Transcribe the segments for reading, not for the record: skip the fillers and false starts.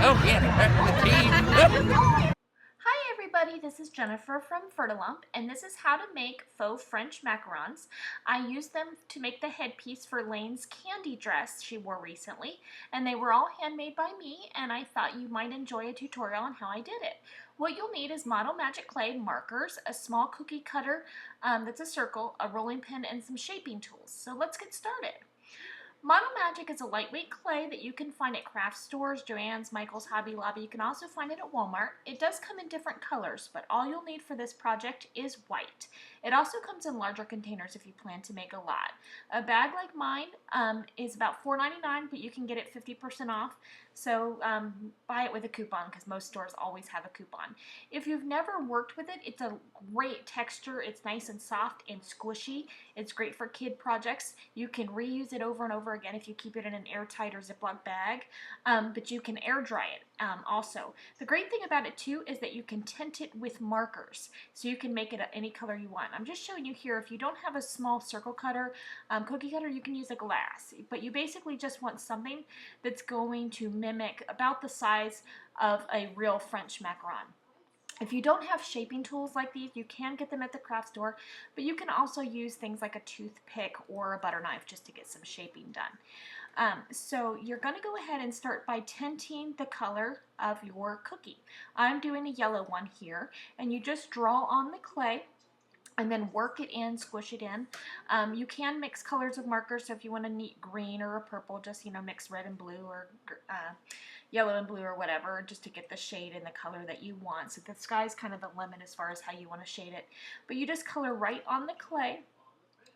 Oh, yeah, the team. Hi everybody, this is Jennifer from Ferdalump, and this is how to make faux French macarons. I used them to make the headpiece for Lane's candy dress she wore recently, and they were all handmade by me, and I thought you might enjoy a tutorial on how I did it. What you'll need is Model Magic Clay markers, a small cookie cutter that's a circle, a rolling pin, and some shaping tools. So let's get started. Model Magic is a lightweight clay that you can find at craft stores, Joann's, Michael's, Hobby Lobby. You can also find it at Walmart. It does come in different colors, but all you'll need for this project is white. It also comes in larger containers if you plan to make a lot. A bag like mine is about $4.99, but you can get it 50% off. So buy it with a coupon because most stores always have a coupon. If you've never worked with it, it's a great texture. It's nice and soft and squishy. It's great for kid projects. You can reuse it over and over again if you keep it in an airtight or Ziploc bag, but you can air dry it also. The great thing about it too is that you can tint it with markers, so you can make it any color you want. I'm just showing you here, if you don't have a small circle cutter, cookie cutter, you can use a glass, but you basically just want something that's going to mimic about the size of a real French macaron. If you don't have shaping tools like these, you can get them at the craft store, but you can also use things like a toothpick or a butter knife just to get some shaping done. So you're going to go ahead and start by tinting the color of your cookie. I'm doing a yellow one here, and you just draw on the clay and then work it in, squish it in. You can mix colors of markers, so if you want a neat green or a purple, just mix red and blue or yellow and blue or whatever, just to get the shade and the color that you want. So the sky's kind of the limit as far as how you want to shade it. But you just color right on the clay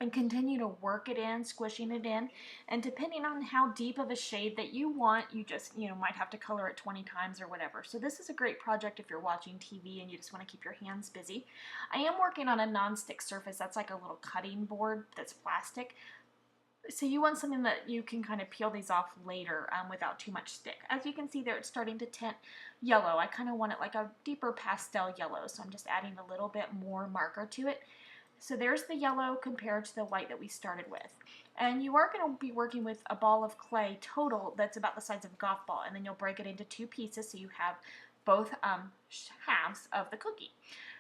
and continue to work it in, squishing it in, and depending on how deep of a shade that you want, you just might have to color it 20 times or whatever. So this is a great project if you're watching TV and you just want to keep your hands busy. I am working on a non-stick surface. That's like a little cutting board that's plastic. So you want something that you can kind of peel these off later without too much stick. As you can see there, it's starting to tint yellow. I kind of want it like a deeper pastel yellow, so I'm just adding a little bit more marker to it. So there's the yellow compared to the white that we started with. And you are going to be working with a ball of clay total that's about the size of a golf ball, and then you'll break it into two pieces so you have both halves of the cookie.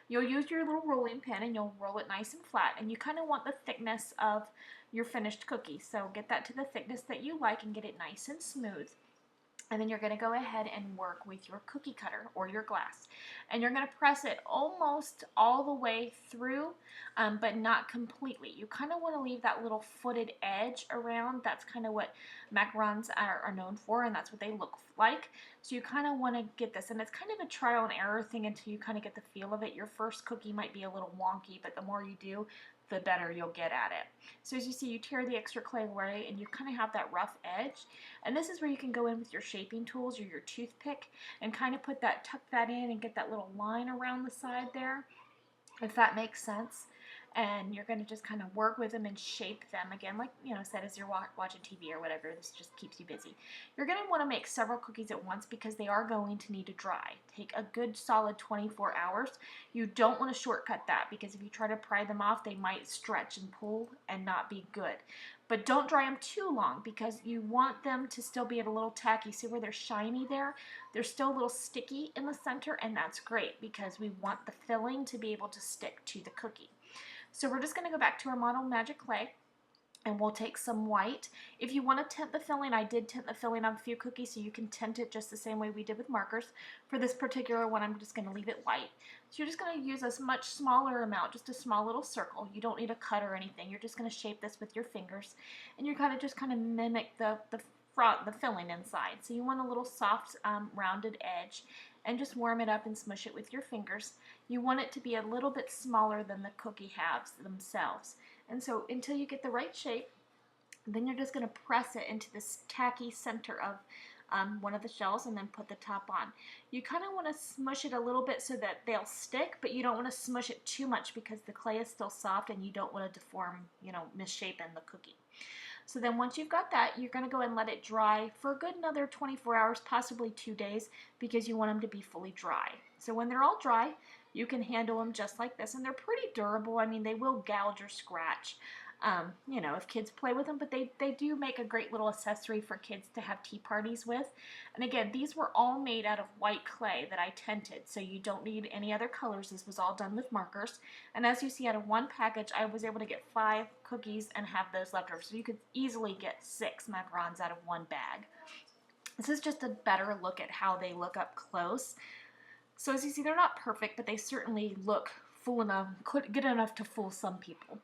You'll use your little rolling pin and you'll roll it nice and flat, and you kind of want the thickness of your finished cookie. So get that to the thickness that you like and get it nice and smooth. And then you're going to go ahead and work with your cookie cutter or your glass. And you're going to press it almost all the way through, but not completely. You kind of want to leave that little footed edge around. That's kind of what macarons are known for, and that's what they look like. So you kind of want to get this. And it's kind of a trial and error thing until you kind of get the feel of it. Your first cookie might be a little wonky, but the more you do, the better you'll get at it. So as you see, you tear the extra clay away and you kind of have that rough edge. And this is where you can go in with your shaping tools or your toothpick and kind of tuck that in and get that little line around the side there, if that makes sense. And you're going to just kind of work with them and shape them again, like said, as you're watching TV or whatever. This just keeps you busy. You're going to want to make several cookies at once because they are going to need to dry. Take a good solid 24 hours. You don't want to shortcut that because if you try to pry them off, they might stretch and pull and not be good. But don't dry them too long because you want them to still be a little tacky. See where they're shiny there? They're still a little sticky in the center, and that's great because we want the filling to be able to stick to the cookie. So we're just going to go back to our Model Magic Clay, and we'll take some white. If you want to tint the filling, I did tint the filling on a few cookies, so you can tint it just the same way we did with markers. For this particular one, I'm just going to leave it white. So you're just going to use a much smaller amount, just a small little circle. You don't need a cut or anything. You're just going to shape this with your fingers, and you're kind of mimic the filling inside. So you want a little soft, rounded edge, and just warm it up and smush it with your fingers. You want it to be a little bit smaller than the cookie halves themselves. And so until you get the right shape, then you're just going to press it into this tacky center of one of the shells and then put the top on. You kind of want to smush it a little bit so that they'll stick, but you don't want to smush it too much because the clay is still soft and you don't want to deform, misshapen the cookie. So then once you've got that, you're going to go and let it dry for a good another 24 hours, possibly 2 days, because you want them to be fully dry. So when they're all dry, you can handle them just like this, and they're pretty durable. I mean, they will gouge or scratch, You know, if kids play with them, but they do make a great little accessory for kids to have tea parties with. And again, these were all made out of white clay that I tinted, so you don't need any other colors. This was all done with markers. And as you see, out of one package, I was able to get 5 cookies and have those left over. So you could easily get 6 macarons out of one bag. This is just a better look at how they look up close. So as you see, they're not perfect, but they certainly look full enough, good enough to fool some people.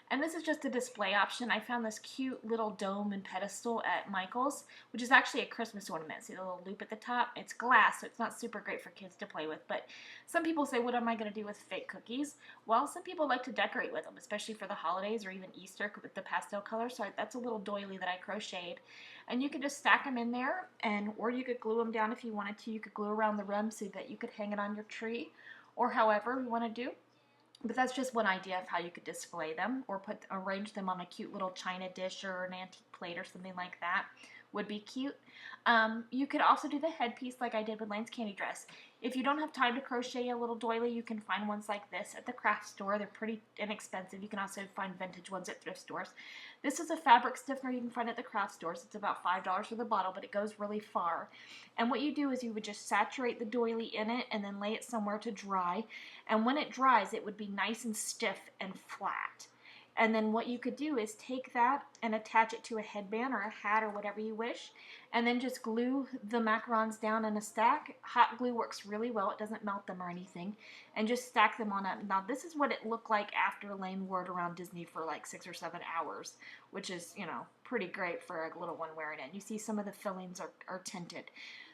And this is just a display option. I found this cute little dome and pedestal at Michael's, which is actually a Christmas ornament. See the little loop at the top? It's glass, so it's not super great for kids to play with. But some people say, what am I going to do with fake cookies? Well, some people like to decorate with them, especially for the holidays or even Easter with the pastel color. So that's a little doily that I crocheted. And you can just stack them in there, or you could glue them down if you wanted to. You could glue around the rim so that you could hang it on your tree, or however you want to do. But that's just one idea of how you could display them, or arrange them on a cute little china dish or an antique plate or something like that. Would be cute. You could also do the headpiece like I did with Lane's candy dress. If you don't have time to crochet a little doily, you can find ones like this at the craft store. They're pretty inexpensive. You can also find vintage ones at thrift stores. This is a fabric stiffener you can find at the craft stores. It's about $5 for the bottle, but it goes really far. And what you do is you would just saturate the doily in it and then lay it somewhere to dry. And when it dries, it would be nice and stiff and flat. And then what you could do is take that and attach it to a headband or a hat or whatever you wish, and then just glue the macarons down in a stack. Hot glue works really well. It doesn't melt them or anything. And just stack them on up. Now this is what it looked like after Lane wore it around Disney for like 6 or 7 hours, which is, you know, pretty great for a little one wearing it. You see some of the fillings are tinted.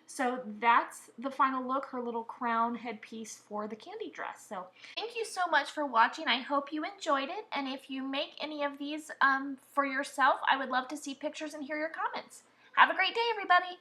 So that's the final look, her little crown headpiece for the candy dress. So thank you so much for watching. I hope you enjoyed it. And if you make any of these for yourself, I would love to see pictures and hear your comments. Have a great day, everybody.